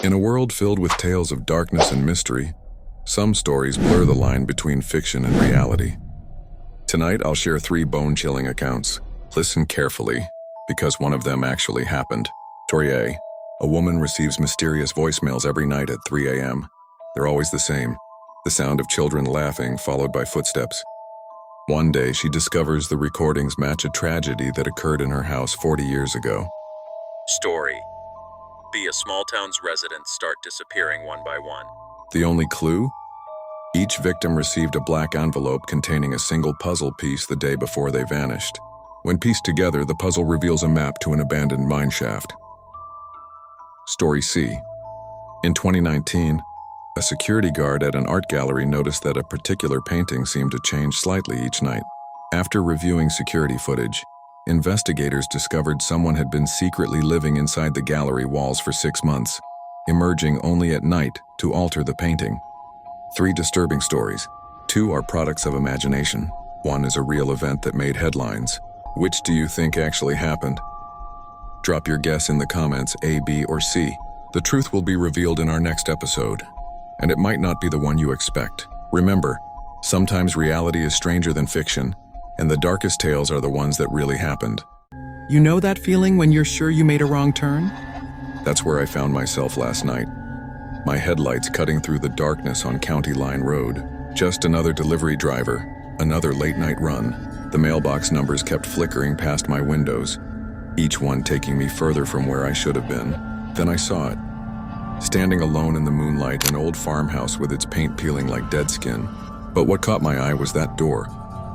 In a world filled with tales of darkness and mystery, some stories blur the line between fiction and reality. Tonight, I'll share 3 bone-chilling accounts. Listen carefully, because one of them actually happened. Story A. A woman receives mysterious voicemails every night at 3 a.m. They're always the same. The sound of children laughing, followed by footsteps. One day, she discovers the recordings match a tragedy that occurred in her house 40 years ago. Story B. A small town's residents start disappearing one by one. The only clue? Each victim received a black envelope containing a single puzzle piece the day before they vanished. When pieced together, the puzzle reveals a map to an abandoned mine shaft. Story C. In 2019, a security guard at an art gallery noticed that a particular painting seemed to change slightly each night. After reviewing security footage, investigators discovered someone had been secretly living inside the gallery walls for 6 months, emerging only at night to alter the painting. 3 disturbing stories. 2 are products of imagination. 1 is a real event that made headlines. Which do you think actually happened? Drop your guess in the comments, A, B, or C. The truth will be revealed in our next episode, and it might not be the one you expect. Remember, sometimes reality is stranger than fiction, and the darkest tales are the ones that really happened. You know that feeling when you're sure you made a wrong turn? That's where I found myself last night. My headlights cutting through the darkness on County Line Road. Just another delivery driver, another late-night run. The mailbox numbers kept flickering past my windows, each one taking me further from where I should have been. Then I saw it. Standing alone in the moonlight, an old farmhouse with its paint peeling like dead skin. But what caught my eye was that door.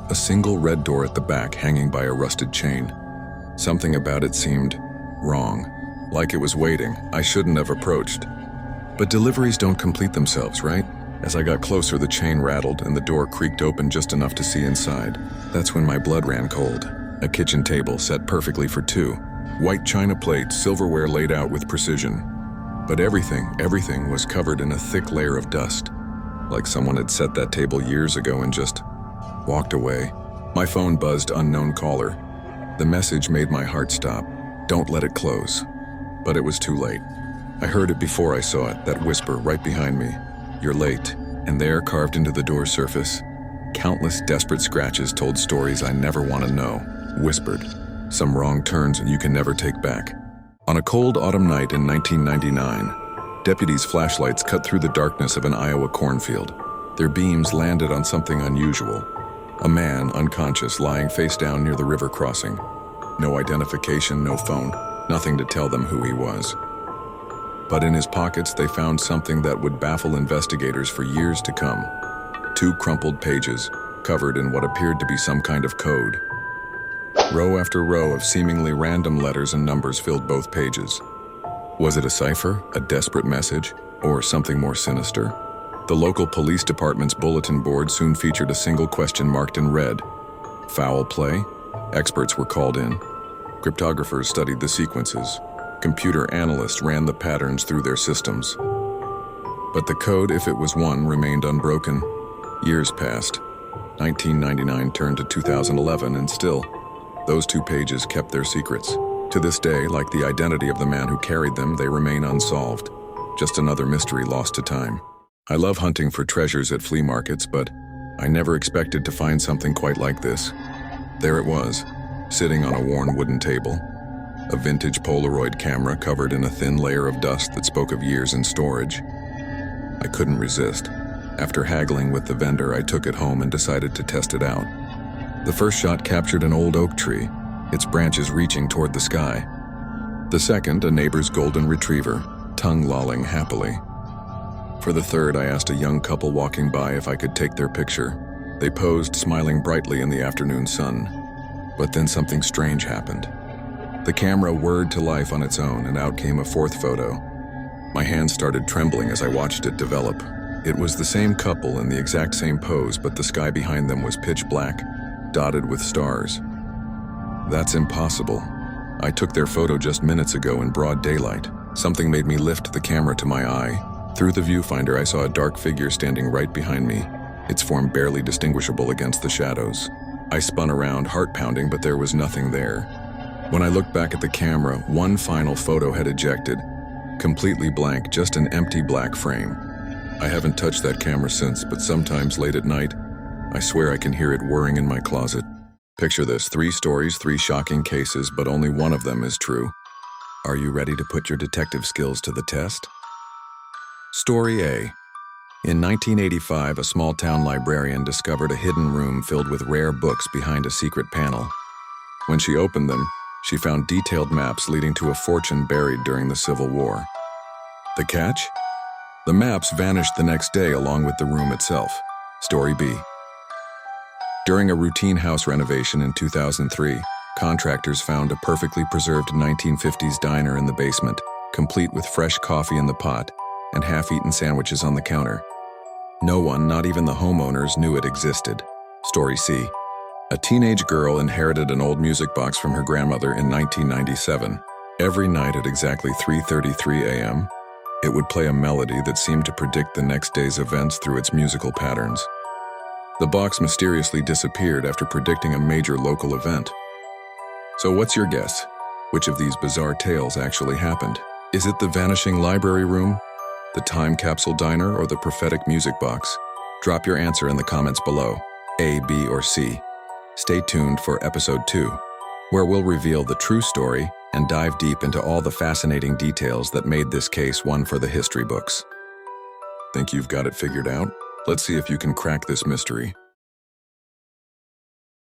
A single red door at the back hanging by a rusted chain. Something about it seemed wrong, like it was waiting. I shouldn't have approached. But deliveries don't complete themselves, right? As I got closer, the chain rattled and the door creaked open just enough to see inside. That's when my blood ran cold. A kitchen table set perfectly for 2. White china plates, silverware laid out with precision. But everything was covered in a thick layer of dust. Like someone had set that table years ago and just walked away. My phone buzzed unknown caller. The message made my heart stop. Don't let it close. But it was too late. I heard it before I saw it, that whisper right behind me. You're late. And there, carved into the door surface, countless desperate scratches told stories I never want to know. Whispered. Some wrong turns and you can never take back. On a cold autumn night in 1999, deputies' flashlights cut through the darkness of an Iowa cornfield. Their beams landed on something unusual. A man, unconscious, lying face down near the river crossing. No identification, no phone, nothing to tell them who he was. But in his pockets, they found something that would baffle investigators for years to come. 2 crumpled pages, covered in what appeared to be some kind of code. Row after row of seemingly random letters and numbers filled both pages. Was it a cipher, a desperate message, or something more sinister? The local police department's bulletin board soon featured a single question marked in red. Foul play? Experts were called in. Cryptographers studied the sequences. Computer analysts ran the patterns through their systems. But the code, if it was one, remained unbroken. Years passed. 1999 turned to 2011, and still, those 2 pages kept their secrets. To this day, like the identity of the man who carried them, they remain unsolved. Just another mystery lost to time. I love hunting for treasures at flea markets, but I never expected to find something quite like this. There it was, sitting on a worn wooden table. A vintage Polaroid camera covered in a thin layer of dust that spoke of years in storage. I couldn't resist. After haggling with the vendor, I took it home and decided to test it out. The first shot captured an old oak tree, its branches reaching toward the sky. The second, a neighbor's golden retriever, tongue lolling happily. For the third, I asked a young couple walking by if I could take their picture. They posed, smiling brightly in the afternoon sun. But then something strange happened. The camera whirred to life on its own, and out came a 4th photo. My hands started trembling as I watched it develop. It was the same couple in the exact same pose, but the sky behind them was pitch black, dotted with stars. That's impossible. I took their photo just minutes ago in broad daylight. Something made me lift the camera to my eye. Through the viewfinder, I saw a dark figure standing right behind me, its form barely distinguishable against the shadows. I spun around, heart pounding, but there was nothing there. When I looked back at the camera, one final photo had ejected, Completely blank, just an empty black frame. I haven't touched that camera since, but sometimes late at night, I swear I can hear it whirring in my closet. Picture this, 3 stories, 3 shocking cases, but only one of them is true. Are you ready to put your detective skills to the test? Story A. In 1985, a small-town librarian discovered a hidden room filled with rare books behind a secret panel. When she opened them, she found detailed maps leading to a fortune buried during the Civil War. The catch? The maps vanished the next day along with the room itself. Story B. During a routine house renovation in 2003, contractors found a perfectly preserved 1950s diner in the basement, complete with fresh coffee in the pot and half-eaten sandwiches on the counter. No one, not even the homeowners, knew it existed. Story C. A teenage girl inherited an old music box from her grandmother in 1997. Every night at exactly 3:33 a.m., it would play a melody that seemed to predict the next day's events through its musical patterns. The box mysteriously disappeared after predicting a major local event. So what's your guess? Which of these bizarre tales actually happened? Is it the vanishing library room, the time capsule diner, or the prophetic music box? Drop your answer in the comments below, A, B, or C. Stay tuned for episode 2, where we'll reveal the true story and dive deep into all the fascinating details that made this case one for the history books. Think you've got it figured out? Let's see if you can crack this mystery.